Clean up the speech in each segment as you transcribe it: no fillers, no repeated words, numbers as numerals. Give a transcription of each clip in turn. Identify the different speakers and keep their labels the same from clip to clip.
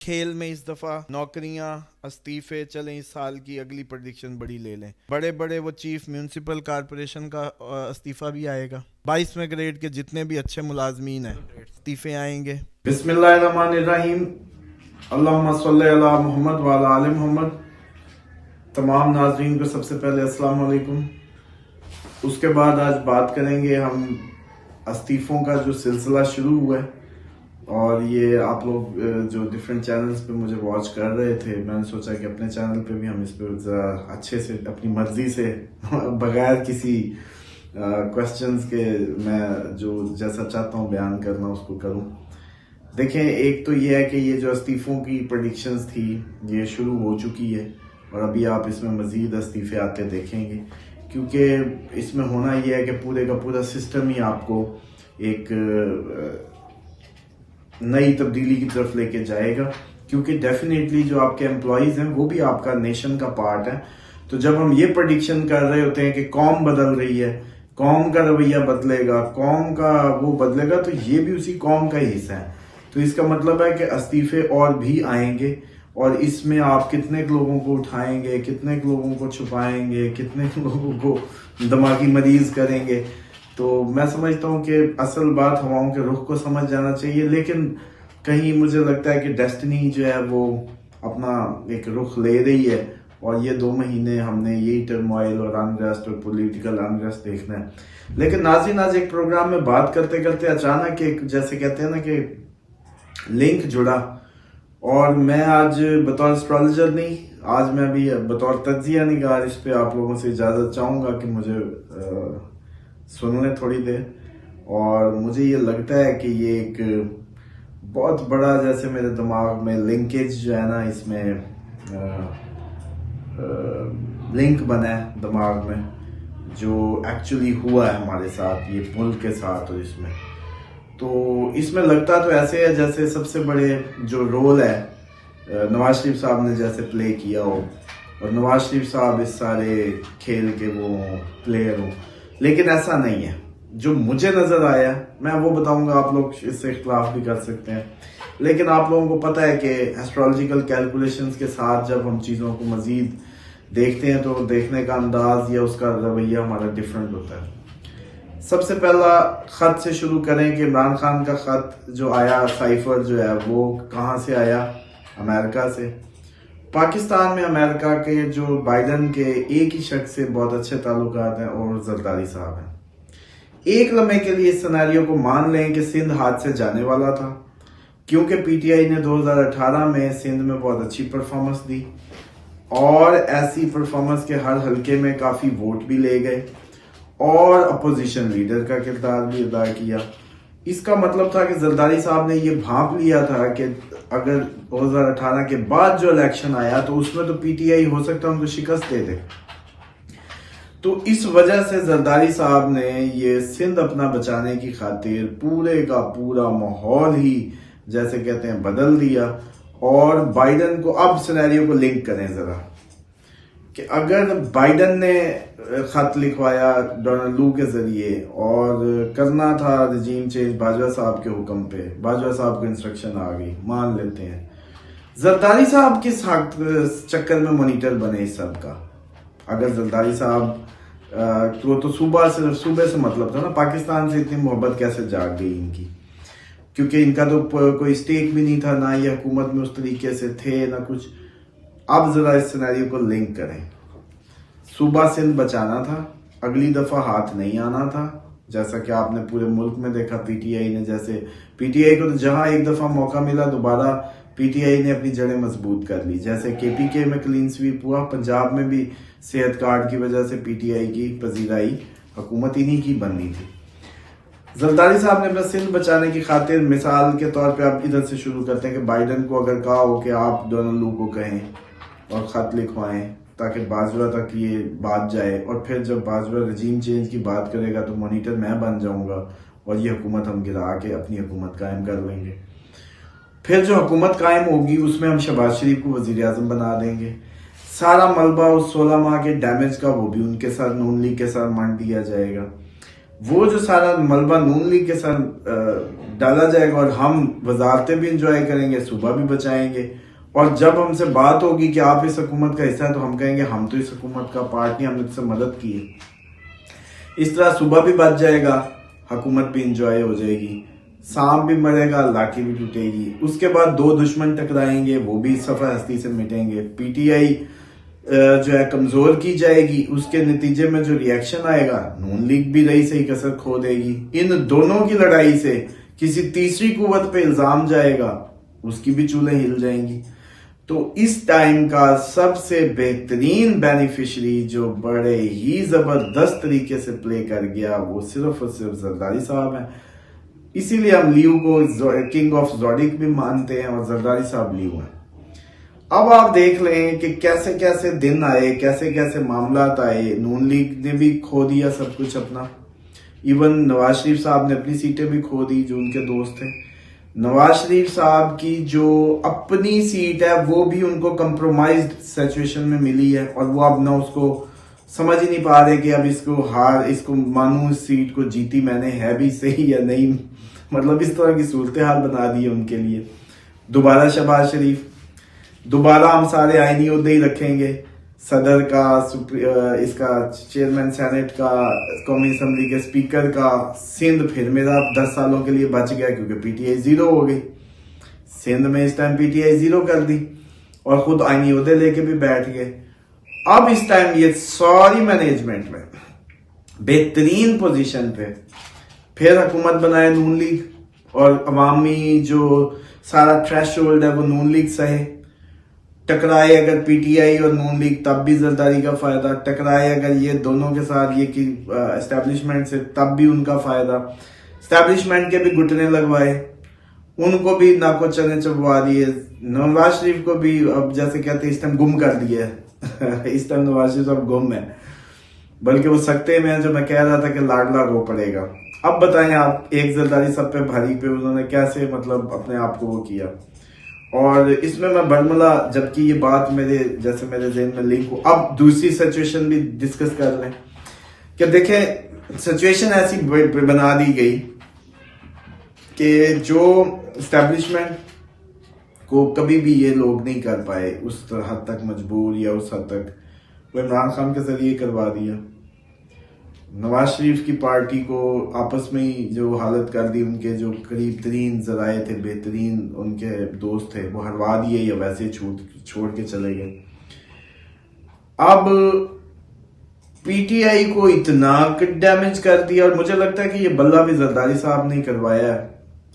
Speaker 1: खेल में इस दफा नौकरियां, इस्तीफे चलें, इस साल की अगली प्रेडिक्शन बड़ी ले लें। बड़े बड़े वो चीफ म्यूनिसिपल कॉरपोरेशन का इस्तीफा भी आएगा। 22वें ग्रेड के जितने भी अच्छे मुलाजमीन हैं इस्तीफे आएंगे। बिस्मिल्लाहिर्रहमानिर्रहीम। अल्लाहुम्मा सल्ली अला मुहम्मद व अला आलि मुहम्मद। तमाम नाज़रीन को सबसे पहले अस्सलाम वालेकुम। उसके बाद आज बात करेंगे हम इस्तीफ़ों का जो सिलसिला शुरू हुआ है, और ये आप लोग जो डिफरेंट चैनल्स पे मुझे वॉच कर रहे थे, मैंने सोचा कि अपने चैनल पे भी हम इस पर ज़रा अच्छे से अपनी मर्जी से बगैर किसी क्वेश्चंस के मैं जो जैसा चाहता हूँ बयान करना उसको करूँ। देखें, एक तो ये है कि ये जो इस्तीफ़ों की प्रेडिक्शंस थी ये शुरू हो चुकी है, और अभी आप इसमें मज़ीद इस्तीफ़े आते देखेंगे, क्योंकि इसमें होना यह है कि पूरे का पूरा सिस्टम ही आपको एक नई तब्दीली की तरफ लेके जाएगा। क्योंकि डेफिनेटली जो आपके एम्प्लॉयज हैं वो भी आपका नेशन का पार्ट है। तो जब हम ये प्रेडिक्शन कर रहे होते हैं कि कौम बदल रही है, कौम का रवैया बदलेगा, कौम का वो बदलेगा, तो ये भी उसी कौम का ही हिस्सा है। तो इसका मतलब है कि इस्तीफे और भी आएंगे, और इसमें आप कितने लोगों को उठाएंगे, कितने लोगों को छुपाएंगे, कितने लोगों को दिमागी मरीज करेंगे। तो मैं समझता हूँ कि असल बात हवाओं के रुख को समझ जाना चाहिए, लेकिन कहीं मुझे लगता है कि डेस्टिनी जो है वो अपना एक रुख ले रही है, और ये 2 महीने हमने यही टर्मोइल और अनरेस्ट और पॉलिटिकल अनरेस्ट देखना है। लेकिन नाज़रीन, आज एक प्रोग्राम में बात करते करते अचानक एक, जैसे कहते हैं ना, कि लिंक जुड़ा, और मैं आज बतौर एस्ट्रोलॉजर नहीं, आज मैं भी बतौर तज्जिया निगार इस पे आप लोगों से इजाज़त चाहूँगा कि मुझे सुन लें थोड़ी देर। और मुझे ये लगता है कि ये एक बहुत बड़ा, जैसे मेरे दिमाग में लिंकेज जो है ना, इसमें लिंक बना है दिमाग में, जो एक्चुअली हुआ है हमारे साथ, ये मुल्क के साथ। और इसमें लगता तो ऐसे है जैसे सबसे बड़े जो रोल है नवाज शरीफ साहब ने जैसे प्ले किया हो, और नवाज शरीफ साहब इस सारे खेल के वो प्लेयर हो। लेकिन ऐसा नहीं है। जो मुझे नजर आया मैं वो बताऊंगा, आप लोग इससे इख्तलाफ भी कर सकते हैं, लेकिन आप लोगों को पता है कि एस्ट्रोलॉजिकल कैलकुलेशंस के साथ जब हम चीज़ों को मजीद देखते हैं तो देखने का अंदाज या उसका रवैया हमारा डिफरेंट होता है। सबसे पहला खत से शुरू करें कि इमरान खान का खत जो आया, साइफर जो है वो कहाँ से आया? अमेरिका से। पाकिस्तान में अमेरिका के जो बाइडन के एक ही शख्स से बहुत अच्छे ताल्लुकात हैं, और जरदारी साहब हैं। एक लम्हे के लिए इस सिनेरियो को मान लें कि सिंध हाथ से जाने वाला था, क्योंकि पीटीआई ने 2018 में सिंध में बहुत अच्छी परफॉर्मेंस दी, और ऐसी परफॉर्मेंस के हर हलके में काफ़ी वोट भी ले गए, और अपोजिशन लीडर का किरदार भी अदा किया। इसका मतलब था कि जरदारी साहब ने ये भांप लिया था कि अगर 2018 के बाद जो इलेक्शन आया तो उसमें तो पीटीआई हो सकता है उनको शिकस्त दे दे। तो इस वजह से जरदारी साहब ने ये सिंध अपना बचाने की खातिर पूरे का पूरा माहौल ही, जैसे कहते हैं, बदल दिया। और बाइडन को, अब सिनेरियो को लिंक करें जरा, कि अगर बाइडन ने खत लिखवाया डोनाल्ड लू के जरिए, और करना था रजीम चेंज बाजवा साहब के हुक्म पे, बाजवा साहब को इंस्ट्रक्शन आ गई, मान लेते हैं, जरदारी साहब किस चक्कर में मॉनिटर बने इस सब का? अगर जरदारी साहब तो सूबा सिर्फ सूबे से मतलब था ना, पाकिस्तान से इतनी मोहब्बत कैसे जाग गई इनकी? क्योंकि इनका तो कोई स्टेक भी नहीं था, ना ये हुकूमत में उस तरीके से थे, ना कुछ। अब जरा इस सिनेरियो को लिंक करें। सूबा सिंध बचाना था, अगली दफा हाथ नहीं आना था, जैसा कि आपने पूरे मुल्क में देखा। पीटीआई ने, जैसे पीटीआई को तो जहां एक दफा मौका मिला दोबारा पीटीआई ने अपनी जड़ें मजबूत कर ली। जैसे केपीके में क्लीन स्वीप हुआ, पंजाब में भी सेहत कार्ड की वजह से पीटीआई की पजीराई हुकूमत इन्हीं की बननी थी। जरदारी साहब ने अपना सिंध बचाने की खातिर, मिसाल के तौर पे आप इधर से शुरू करते हैं कि बाइडन को अगर कहा हो कि आप डोनाल्ड लू को कहें और खत लिखवाएं ताकि बाजवा तक ये बात जाए, और फिर जब बाजवा रजीम चेंज की बात करेगा तो मॉनिटर मैं बन जाऊंगा, और ये हुकूमत हम गिरा के अपनी हुकूमत कायम कर लेंगे। फिर जो हुकूमत कायम होगी उसमें हम शहबाज शरीफ को वजीर आजम बना देंगे। सारा मलबा उस 16 माह के डैमेज का वो भी उनके साथ, नून लीग के साथ, मंड दिया जाएगा। वो जो सारा मलबा नून लीग के साथ डाला जाएगा और हम वजारतें भी इंजॉय करेंगे, सुबह भी बचाएंगे। और जब हमसे बात होगी कि आप इस हुकूमत का हिस्सा है, तो हम कहेंगे हम तो इस हुकूमत का पार्ट नहीं, हमने तुझसे मदद की है। इस तरह सुबह भी बच जाएगा, हुकूमत भी इंजॉय हो जाएगी, सांप भी मरेगा, लाठी भी टूटेगी। उसके बाद दो दुश्मन टकराएंगे, वो भी सफर हस्ती से मिटेंगे। पीटीआई जो है कमजोर की जाएगी, उसके नतीजे में जो रिएक्शन आएगा, नून लीग भी रही सही कसर खो देगी। इन दोनों की लड़ाई से किसी तीसरी कुव्वत पे इल्जाम जाएगा, उसकी भी चूल्हे हिल जाएंगी। तो इस टाइम का सबसे बेहतरीन बेनिफिशरी जो बड़े ही जबरदस्त तरीके से प्ले कर गया, वो सिर्फ और सिर्फ जरदारी साहब हैं। इसीलिए हम लियू को किंग ऑफ जोडिक भी मानते हैं और जरदारी साहब लियू हैं। अब आप देख लें कि कैसे कैसे दिन आए, कैसे कैसे मामला आए। नून लीग ने भी खो दिया सब कुछ अपना, इवन नवाज शरीफ साहब ने अपनी सीटें भी खो दी जो उनके दोस्त थे। नवाज शरीफ साहब की जो अपनी सीट है वो भी उनको कंप्रोमाइज्ड सिचुएशन में मिली है, और वो अब ना उसको समझ ही नहीं पा रहे कि अब इसको मानूं, इस सीट को जीती मैंने, है भी सही या नहीं। मतलब इस तरह की सूरत हाल बना दी है उनके लिए। दोबारा शहबाज शरीफ, दोबारा हम सारे आईनी उहदे ही रखेंगे, सदर का, इसका चेयरमैन सेनेट का, कौमी असम्बली के स्पीकर का। सिंध फिर मेरा 10 सालों के लिए बच गया क्योंकि पीटीआई 0 हो गई। सिंध में इस टाइम पीटीआई 0 कर दी और खुद आईनी उहदे लेके भी बैठ गए। अब इस टाइम ये सारी मैनेजमेंट में बेहतरीन पोजीशन पे फिर हुकूमत बनाए नून लीग, और अवामी जो सारा थ्रेशोल्ड है वो नून लीग सहे। टकराए अगर पीटीआई और नून लीग तब भी जरदारी का फायदा, टकराए अगर ये दोनों के साथ ये कि एस्टेब्लिशमेंट से तब भी उनका फायदा। एस्टेब्लिशमेंट के भी घुटने लगवाए, उनको भी नाको चने चबवा दिए। नवाज शरीफ को भी अब जैसे कहते हैं इस टाइम गुम कर दिया है। इस टाइम नवाज शरीफ अब गुम है, बल्कि वो सकते में जो मैं कह रहा था कि लाडला रो पड़ेगा। अब बताएं आप, एक जरदारी सब पे भारी पे उन्होंने कैसे मतलब अपने आप को वो किया। और इसमें मैं बरमला, जबकि ये बात मेरे जेहन में लिंक हो, अब दूसरी सिचुएशन भी डिस्कस कर लें कि देखें सिचुएशन ऐसी बना दी गई कि जो एस्टेब्लिशमेंट को कभी भी ये लोग नहीं कर पाए उस हद तक मजबूर, या उस हद तक वो इमरान खान के जरिए करवा दिया। नवाज शरीफ की पार्टी को आपस में ही जो हालत कर दी, उनके जो करीब तरीन जराए थे, बेहतरीन उनके दोस्त थे, वो हरवा दिए या वैसे छोड़ के चले गए। अब पीटीआई को इतना डैमेज कर दिया, और मुझे लगता है कि ये बल्ला भी जरदारी साहब ने करवाया है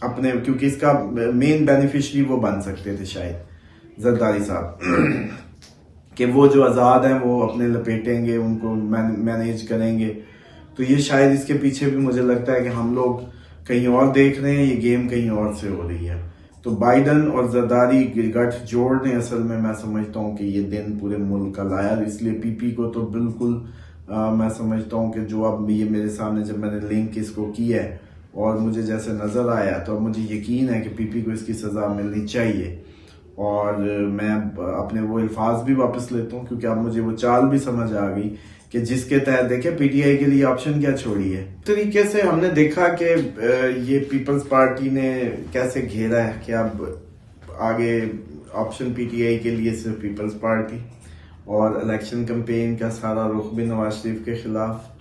Speaker 1: अपने, क्योंकि इसका मेन बेनिफिशियरी वो बन सकते थे शायद जरदारी साहब कि वो जो आज़ाद हैं वो अपने लपेटेंगे, उनको मैनेज करेंगे। तो ये शायद इसके पीछे भी मुझे लगता है कि हम लोग कहीं और देख रहे हैं, ये गेम कहीं और से हो रही है। तो बाइडन और जरदारी गठ जोड़ ने असल में मैं समझता हूँ कि ये दिन पूरे मुल्क का लाया। इसलिए पीपी को तो बिल्कुल मैं समझता हूँ कि जो अब ये मेरे सामने जब मैंने लिंक इसको किया है और मुझे जैसे नजर आया, तो अब मुझे यकीन है कि पीपी को इसकी सजा मिलनी चाहिए। और मैं अपने वो अल्फाज भी वापस लेता हूँ, क्योंकि अब मुझे वो चाल भी समझ आ गई कि जिसके तहत देखे पीटीआई के लिए ऑप्शन क्या छोड़ी है। तरीके से हमने देखा कि ये पीपल्स पार्टी ने कैसे घेरा है कि अब आगे ऑप्शन पीटीआई के लिए सिर्फ पीपल्स पार्टी, और इलेक्शन कैंपेन का सारा रुख भी नवाज शरीफ के खिलाफ,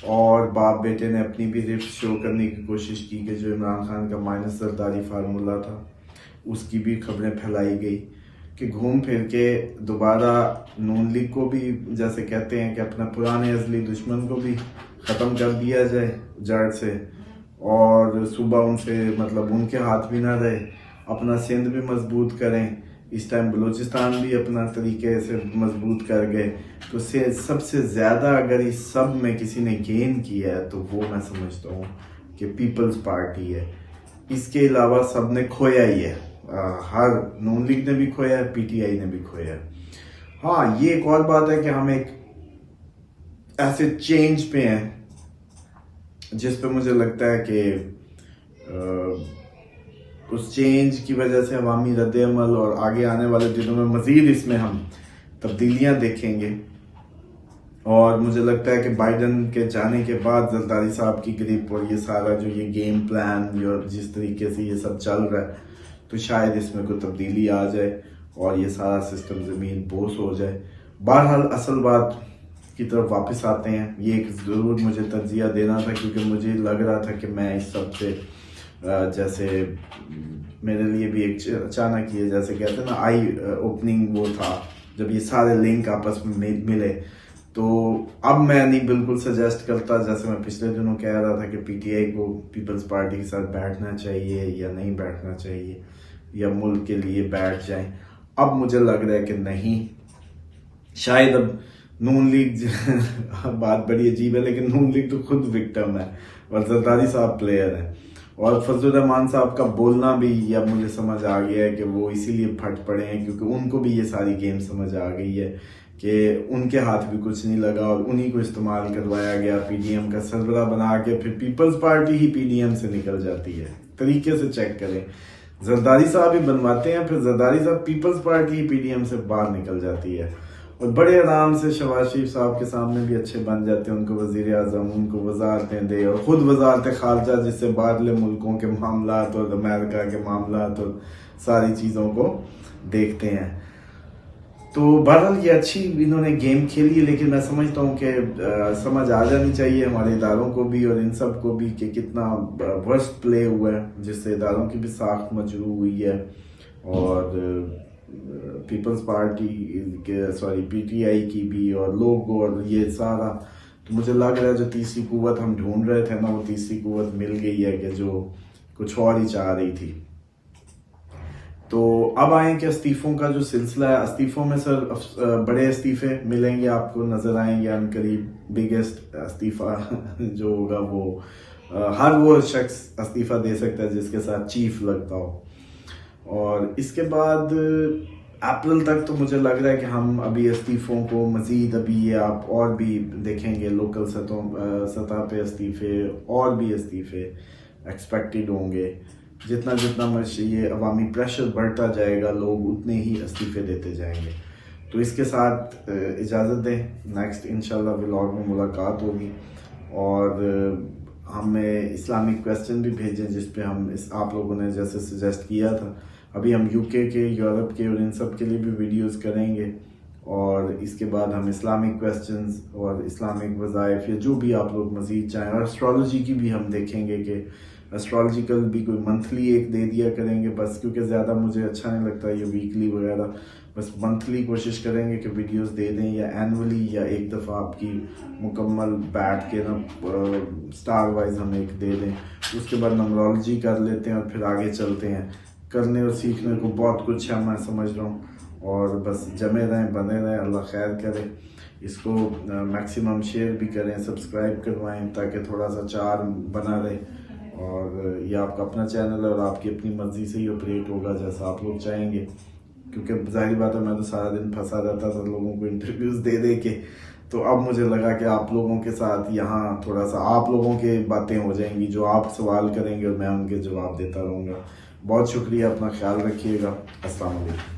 Speaker 1: और बाप बेटे ने अपनी भी रिफ्ट शो करने की कोशिश की कि जो इमरान खान का माइनस जरदारी फार्मूला था उसकी भी खबरें फैलाई गई कि घूम फिर के दोबारा नून लीग को भी जैसे कहते हैं कि अपना पुराने असली दुश्मन को भी ख़त्म कर दिया जाए जड़ से, और सुबह उनसे मतलब उनके हाथ भी ना रहे, अपना सिंध भी मजबूत करें। इस टाइम बलूचिस्तान भी अपना तरीके से मजबूत कर गए। तो सबसे ज़्यादा अगर इस सब में किसी ने गेन किया है तो वो मैं समझता हूँ कि पीपल्स पार्टी है। इसके अलावा सब ने खोया ही है, हर नून लीग ने भी खोया है, पीटीआई ने भी खोया है। हाँ, ये एक और बात है कि हम एक ऐसे चेंज पे हैं जिस पे मुझे लगता है कि उस चेंज की वजह से अवामी रद्द-ए-अमल और आगे आने वाले दिनों में मजीद इसमें हम तब्दीलियां देखेंगे। और मुझे लगता है कि बाइडन के जाने के बाद जरदारी साहब की ग्रिप और ये सारा जो ये गेम प्लान और जिस तरीके से ये सब चल रहा है, तो शायद इसमें कोई तब्दीली आ जाए और ये सारा सिस्टम ज़मीन पोस हो जाए। बहरहाल असल बात की तरफ वापस आते हैं। ये एक ज़रूर मुझे तजिया देना था, क्योंकि मुझे लग रहा था कि मैं इस सब से जैसे मेरे लिए भी एक अचानक ये जैसे कहते हैं ना आई ओपनिंग वो था जब ये सारे लिंक आपस में मिले। तो अब मैं नहीं बिल्कुल सजेस्ट करता, जैसे मैं पिछले दिनों कह रहा था कि पीटीआई को पीपल्स पार्टी के साथ बैठना चाहिए या नहीं बैठना चाहिए, या मुल्क के लिए बैठ जाएं। अब मुझे लग रहा है कि नहीं, शायद अब नून लीग बात बड़ी अजीब है, लेकिन नून लीग तो खुद विक्टिम है और जरदारी साहब प्लेयर है। और फजलुर रहमान साहब का बोलना भी अब मुझे समझ आ गया है कि वो इसीलिए फट पड़े हैं क्योंकि उनको भी ये सारी गेम समझ आ गई है कि उनके हाथ भी कुछ नहीं लगा और उन्हीं को इस्तेमाल करवाया गया पीडीएम का सरबरा बना के, फिर पीपल्स पार्टी ही पीडीएम से निकल जाती है। तरीके से चेक करें, जरदारी साहब ही बनवाते हैं, फिर जरदारी साहब पीपल्स पार्टी ही पीडीएम से बाहर निकल जाती है और बड़े आराम से शहबाज शरीफ साहब के सामने भी अच्छे बन जाते हैं। उनको वजीर आजम, उनको वजारतें दे और खुद वजारत खारजा जिससे बाहरले मुल्कों के मामलात और अमेरिका के मामलात और सारी चीज़ों को देखते हैं। तो बहरहाल ये अच्छी इन्होंने गेम खेली, लेकिन मैं समझता हूँ कि समझ आ जानी चाहिए हमारे इदारों को भी और इन सब को भी कि कितना वर्स्ट प्ले हुआ है, जिससे इदारों की भी साख मजरू हुई है और पीपल्स पार्टी के पीटीआई की भी और लोग और ये सारा। तो मुझे लग रहा है जो तीसरी कुव्वत हम ढूंढ रहे थे ना, वो तीसरी कुव्वत मिल गई है कि जो कुछ और ही चाह रही थी। तो अब आए कि इस्तीफों का जो सिलसिला है, इस्तीफों में सर बड़े इस्तीफे मिलेंगे आपको, नजर आएंगे अनकरीब। बिगेस्ट इस्तीफा जो होगा वो हर वो शख्स इस्तीफा दे सकता है जिसके साथ चीफ लगता हो। और इसके बाद अप्रैल तक तो मुझे लग रहा है कि हम अभी इस्तीफों को मजीद अभी ये आप और भी देखेंगे, लोकल सतह पे इस्तीफे और भी इस्तीफे एक्सपेक्टेड होंगे। जितना जितना ये अवामी प्रेशर बढ़ता जाएगा, लोग उतने ही इस्तीफे देते जाएंगे। तो इसके साथ इजाज़त दें, नेक्स्ट इंशाल्लाह व्लॉग में मुलाकात होगी। और हमें इस्लामिक क्वेश्चन भी भेजें जिस पे हम आप लोगों ने जैसे सजेस्ट किया था। अभी हम यूके के, यूरोप के और इन सब के लिए भी वीडियोस करेंगे। और इसके बाद हम इस्लामिक क्वेश्चंस और इस्लामिक वज़ाइफ या जो भी आप लोग मज़ीद चाहें, और एस्ट्रोलॉजी की भी हम देखेंगे कि एस्ट्रोलॉजिकल भी कोई मंथली एक दे दिया करेंगे बस, क्योंकि ज़्यादा मुझे अच्छा नहीं लगता ये वीकली वगैरह। बस मंथली कोशिश करेंगे कि वीडियोस दे दें, या एनुअली या एक दफ़ा आपकी मुकम्मल बैठ के ना स्टार वाइज हम एक दे दें। उसके बाद नंबरोलॉजी कर लेते हैं और फिर आगे चलते हैं। करने और सीखने को बहुत कुछ है, मैं समझ रहा हूँ। और बस जमे रहें, बने रहें, अल्लाह खैर करे। इसको मैक्सिमम शेयर भी करें, सब्सक्राइब करवाएं ताकि थोड़ा सा चार बना रहे। और ये आपका अपना चैनल है और आपकी अपनी मर्जी से ही ऑपरेट होगा जैसा आप लोग चाहेंगे, क्योंकि जाहिर बात है मैं तो सारा दिन फंसा रहता था लोगों को इंटरव्यूज दे दे के। तो अब मुझे लगा कि आप लोगों के साथ यहाँ थोड़ा सा आप लोगों के बातें हो जाएंगी, जो आप सवाल करेंगे और मैं उनके जवाब देता रहूँगा। बहुत शुक्रिया, अपना ख्याल रखिएगा। अस्सलाम वालेकुम।